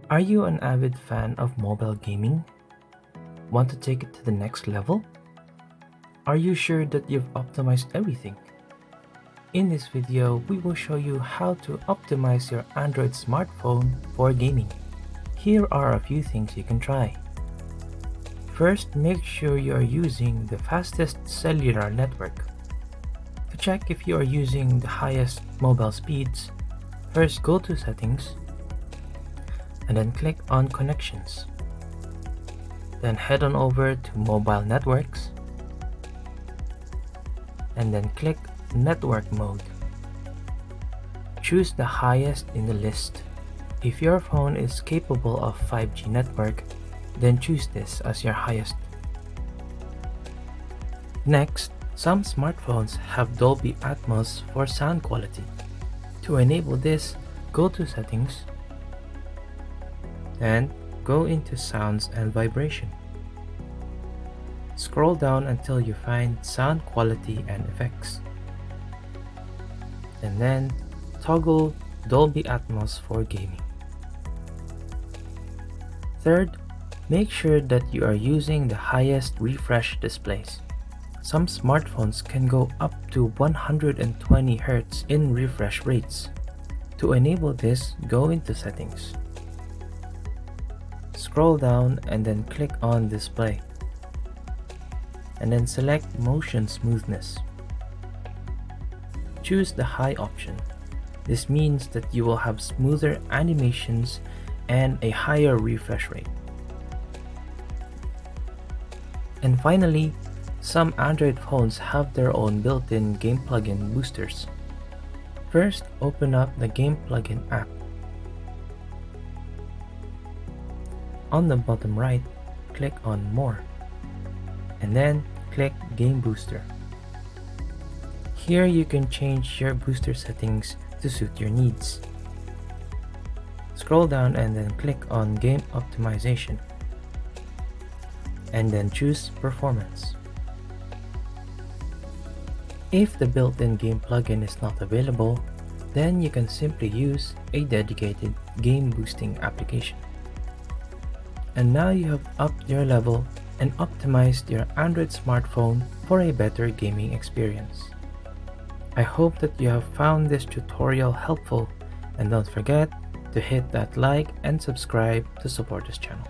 Are you an avid fan of mobile gaming? Want to take it to the next level? Are you sure that you've optimized everything? In this video, we will show you how to optimize your Android smartphone for gaming. Here are a few things you can try. First, make sure you are using the fastest cellular network. To check if you are using the highest mobile speeds, first go to Settings and then click on Connections. Then head on over to Mobile Networks and then click Network Mode. Choose the highest in the list. If your phone is capable of 5G network, then choose this as your highest. Next, some smartphones have Dolby Atmos for sound quality. To enable this, go to Settings and go into Sounds and Vibration. Scroll down until you find Sound Quality and Effects. And then toggle Dolby Atmos for gaming. Third, make sure that you are using the highest refresh displays. Some smartphones can go up to 120 Hz in refresh rates. To enable this, go into Settings. Scroll down and then click on Display. And then select Motion Smoothness. Choose the high option. This means that you will have smoother animations and a higher refresh rate. And finally, some Android phones have their own built-in game plugin boosters. First, open up the Game Plugin app. On the bottom right, click on More, and then click Game Booster. Here you can change your booster settings to suit your needs. Scroll down and then click on Game Optimization, and then choose Performance. If the built-in game plugin is not available, then you can simply use a dedicated game boosting application. And now you have upped your level and optimized your Android smartphone for a better gaming experience. I hope that you have found this tutorial helpful, and don't forget to hit that like and subscribe to support this channel.